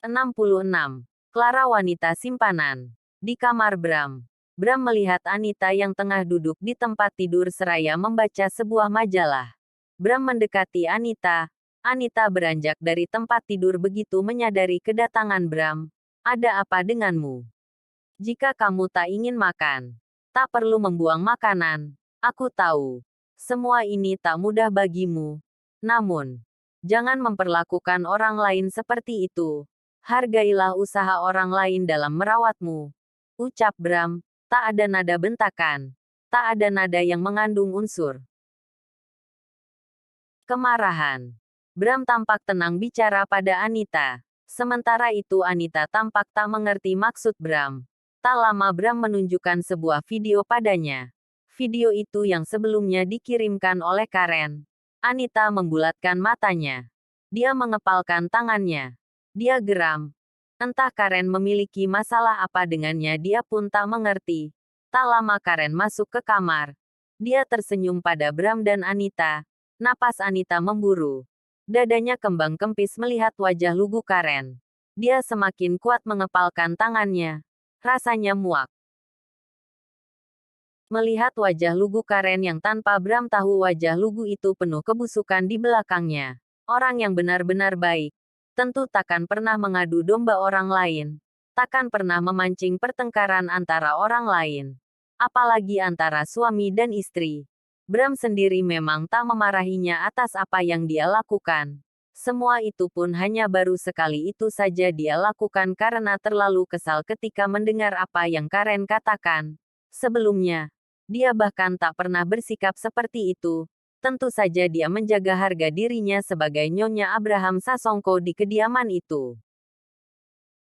66. Clara wanita simpanan. Di kamar Bram. Bram melihat Anita yang tengah duduk di tempat tidur seraya membaca sebuah majalah. Bram mendekati Anita. Anita beranjak dari tempat tidur begitu menyadari kedatangan Bram. Ada apa denganmu? Jika kamu tak ingin makan, tak perlu membuang makanan. Aku tahu. Semua ini tak mudah bagimu. Namun, jangan memperlakukan orang lain seperti itu. Hargailah usaha orang lain dalam merawatmu. Ucap Bram. Tak ada nada bentakan. Tak ada nada yang mengandung unsur kemarahan. Bram tampak tenang bicara pada Anita. Sementara itu Anita tampak tak mengerti maksud Bram. Tak lama Bram menunjukkan sebuah video padanya. Video itu yang sebelumnya dikirimkan oleh Karen. Anita membulatkan matanya. Dia mengepalkan tangannya. Dia geram. Entah Karen memiliki masalah apa dengannya, dia pun tak mengerti. Tak lama Karen masuk ke kamar. Dia tersenyum pada Bram dan Anita. Napas Anita memburu. Dadanya kembang kempis melihat wajah lugu Karen. Dia semakin kuat mengepalkan tangannya. Rasanya muak. Melihat wajah lugu Karen yang tanpa Bram tahu wajah lugu itu penuh kebusukan di belakangnya. Orang yang benar-benar baik. Tentu takkan pernah mengadu domba orang lain. Takkan pernah memancing pertengkaran antara orang lain. Apalagi antara suami dan istri. Bram sendiri memang tak memarahinya atas apa yang dia lakukan. Semua itu pun hanya baru sekali itu saja dia lakukan karena terlalu kesal ketika mendengar apa yang Karen katakan. Sebelumnya, dia bahkan tak pernah bersikap seperti itu. Tentu saja dia menjaga harga dirinya sebagai Nyonya Abraham Sasongko di kediaman itu.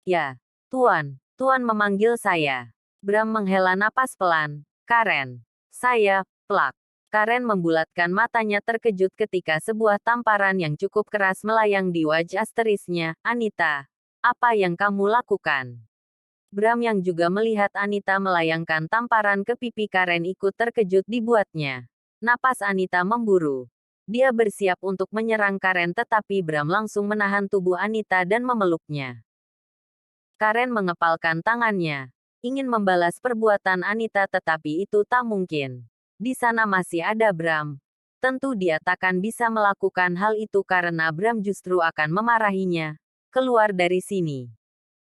Ya, Tuan. Tuan memanggil saya. Bram menghela napas pelan. Karen. Saya, plak. Karen membulatkan matanya terkejut ketika sebuah tamparan yang cukup keras melayang di wajah asterisnya. Anita. Apa yang kamu lakukan? Bram yang juga melihat Anita melayangkan tamparan ke pipi Karen ikut terkejut dibuatnya. Napas Anita memburu. Dia bersiap untuk menyerang Karen tetapi Bram langsung menahan tubuh Anita dan memeluknya. Karen mengepalkan tangannya. Ingin membalas perbuatan Anita tetapi itu tak mungkin. Di sana masih ada Bram. Tentu dia takkan bisa melakukan hal itu karena Bram justru akan memarahinya. Keluar dari sini.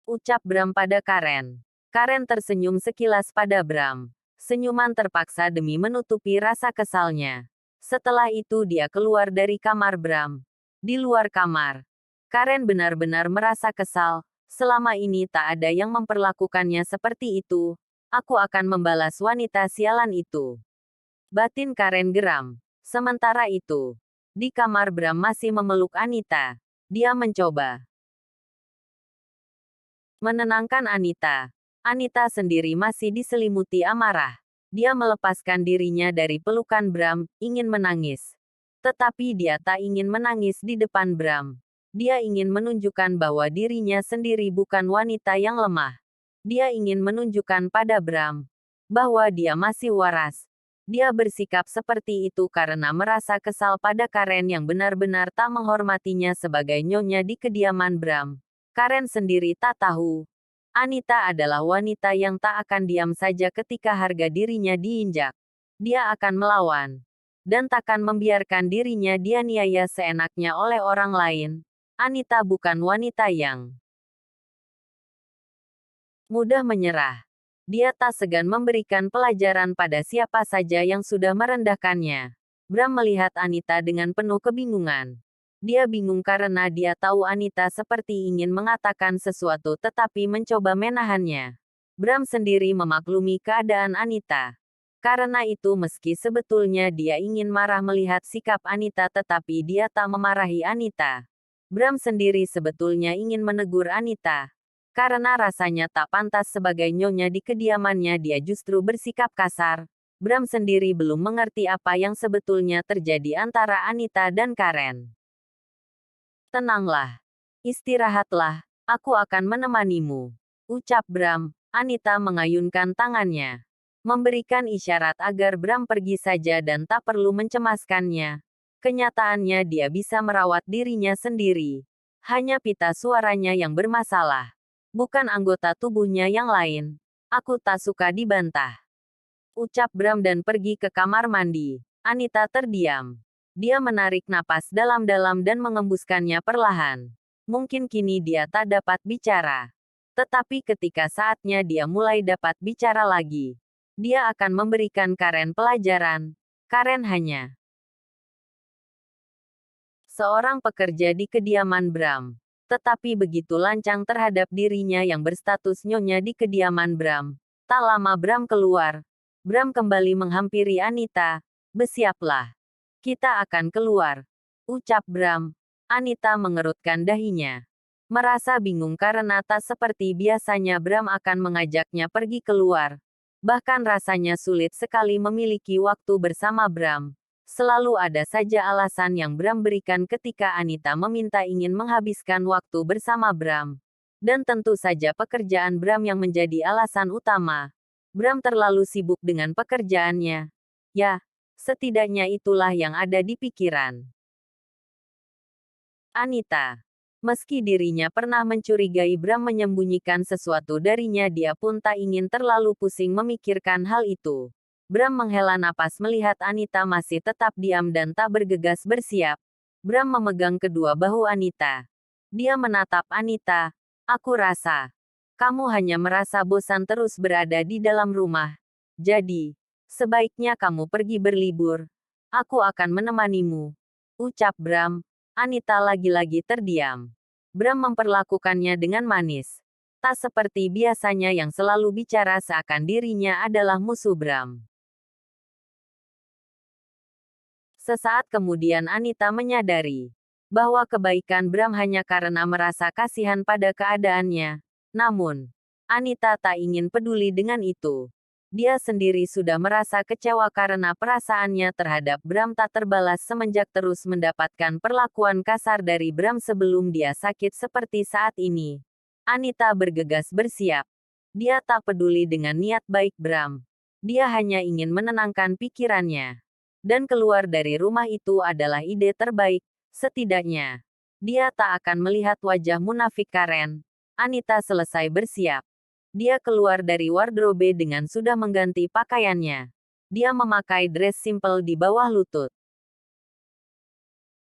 Ucap Bram pada Karen. Karen tersenyum sekilas pada Bram. Senyuman terpaksa demi menutupi rasa kesalnya. Setelah itu dia keluar dari kamar Bram. Di luar kamar, Karen benar-benar merasa kesal. Selama ini tak ada yang memperlakukannya seperti itu. Aku akan membalas wanita sialan itu. Batin Karen geram. Sementara itu, di kamar Bram masih memeluk Anita. Dia mencoba menenangkan Anita. Anita sendiri masih diselimuti amarah. Dia melepaskan dirinya dari pelukan Bram, ingin menangis. Tetapi dia tak ingin menangis di depan Bram. Dia ingin menunjukkan bahwa dirinya sendiri bukan wanita yang lemah. Dia ingin menunjukkan pada Bram bahwa dia masih waras. Dia bersikap seperti itu karena merasa kesal pada Karen yang benar-benar tak menghormatinya sebagai nyonya di kediaman Bram. Karen sendiri tak tahu. Anita adalah wanita yang tak akan diam saja ketika harga dirinya diinjak. Dia akan melawan. Dan takkan membiarkan dirinya dianiaya seenaknya oleh orang lain. Anita bukan wanita yang mudah menyerah. Dia tak segan memberikan pelajaran pada siapa saja yang sudah merendahkannya. Bram melihat Anita dengan penuh kebingungan. Dia bingung karena dia tahu Anita seperti ingin mengatakan sesuatu tetapi mencoba menahannya. Bram sendiri memaklumi keadaan Anita. Karena itu meski sebetulnya dia ingin marah melihat sikap Anita tetapi dia tak memarahi Anita. Bram sendiri sebetulnya ingin menegur Anita. Karena rasanya tak pantas sebagai nyonya di kediamannya dia justru bersikap kasar. Bram sendiri belum mengerti apa yang sebetulnya terjadi antara Anita dan Karen. Tenanglah. Istirahatlah. Aku akan menemanimu. Ucap Bram. Anita mengayunkan tangannya. Memberikan isyarat agar Bram pergi saja dan tak perlu mencemaskannya. Kenyataannya dia bisa merawat dirinya sendiri. Hanya pita suaranya yang bermasalah. Bukan anggota tubuhnya yang lain. Aku tak suka dibantah. Ucap Bram dan pergi ke kamar mandi. Anita terdiam. Dia menarik napas dalam-dalam dan mengembuskannya perlahan. Mungkin kini dia tak dapat bicara. Tetapi ketika saatnya dia mulai dapat bicara lagi, dia akan memberikan Karen pelajaran. Karen hanya seorang pekerja di kediaman Bram. Tetapi begitu lancang terhadap dirinya yang berstatus nyonya di kediaman Bram. Tak lama Bram keluar. Bram kembali menghampiri Anita. Bersiaplah. Kita akan keluar. Ucap Bram. Anita mengerutkan dahinya. Merasa bingung karena tak seperti biasanya Bram akan mengajaknya pergi keluar. Bahkan rasanya sulit sekali memiliki waktu bersama Bram. Selalu ada saja alasan yang Bram berikan ketika Anita meminta ingin menghabiskan waktu bersama Bram. Dan tentu saja pekerjaan Bram yang menjadi alasan utama. Bram terlalu sibuk dengan pekerjaannya. Ya, setidaknya itulah yang ada di pikiran Anita. Meski dirinya pernah mencurigai Bram menyembunyikan sesuatu darinya, dia pun tak ingin terlalu pusing memikirkan hal itu. Bram menghela napas melihat Anita masih tetap diam dan tak bergegas bersiap. Bram memegang kedua bahu Anita. Dia menatap Anita. Aku rasa kamu hanya merasa bosan terus berada di dalam rumah. Jadi, sebaiknya kamu pergi berlibur. Aku akan menemanimu. Ucap Bram. Anita lagi-lagi terdiam. Bram memperlakukannya dengan manis. Tak seperti biasanya yang selalu bicara seakan dirinya adalah musuh Bram. Sesaat kemudian Anita menyadari bahwa kebaikan Bram hanya karena merasa kasihan pada keadaannya. Namun, Anita tak ingin peduli dengan itu. Dia sendiri sudah merasa kecewa karena perasaannya terhadap Bram tak terbalas semenjak terus mendapatkan perlakuan kasar dari Bram sebelum dia sakit seperti saat ini. Anita bergegas bersiap. Dia tak peduli dengan niat baik Bram. Dia hanya ingin menenangkan pikirannya. Dan keluar dari rumah itu adalah ide terbaik, setidaknya. Dia tak akan melihat wajah munafik Karen. Anita selesai bersiap. Dia keluar dari wardrobe dengan sudah mengganti pakaiannya. Dia memakai dress simple di bawah lutut,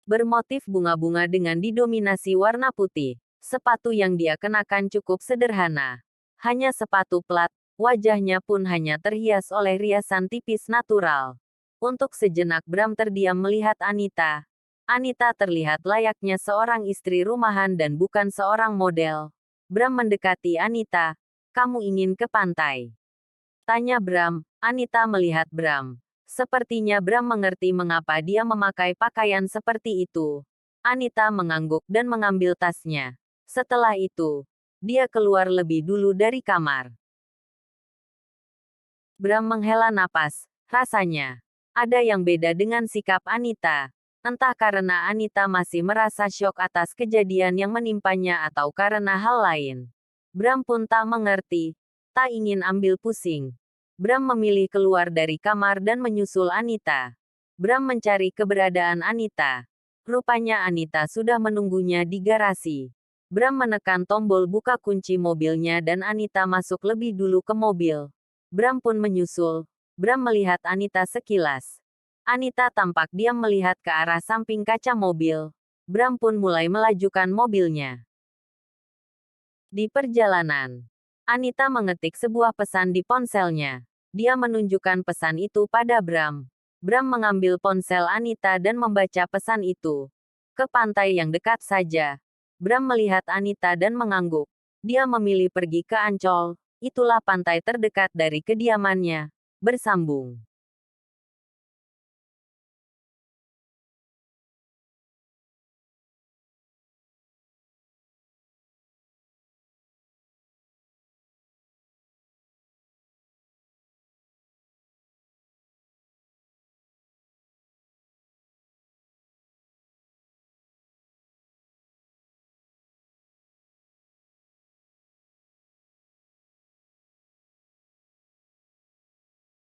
bermotif bunga-bunga dengan didominasi warna putih. Sepatu yang dia kenakan cukup sederhana. Hanya sepatu plat, wajahnya pun hanya terhias oleh riasan tipis natural. Untuk sejenak Bram terdiam melihat Anita. Anita terlihat layaknya seorang istri rumahan dan bukan seorang model. Bram mendekati Anita. Kamu ingin ke pantai? Tanya Bram. Anita melihat Bram. Sepertinya Bram mengerti mengapa dia memakai pakaian seperti itu. Anita mengangguk dan mengambil tasnya. Setelah itu, dia keluar lebih dulu dari kamar. Bram menghela napas. Rasanya ada yang beda dengan sikap Anita. Entah karena Anita masih merasa syok atas kejadian yang menimpanya atau karena hal lain. Bram pun tak mengerti, tak ingin ambil pusing. Bram memilih keluar dari kamar dan menyusul Anita. Bram mencari keberadaan Anita. Rupanya Anita sudah menunggunya di garasi. Bram menekan tombol buka kunci mobilnya dan Anita masuk lebih dulu ke mobil. Bram pun menyusul. Bram melihat Anita sekilas. Anita tampak diam melihat ke arah samping kaca mobil. Bram pun mulai melajukan mobilnya. Di perjalanan, Anita mengetik sebuah pesan di ponselnya. Dia menunjukkan pesan itu pada Bram. Bram mengambil ponsel Anita dan membaca pesan itu. Ke pantai yang dekat saja. Bram melihat Anita dan mengangguk. Dia memilih pergi ke Ancol. Itulah pantai terdekat dari kediamannya. Bersambung.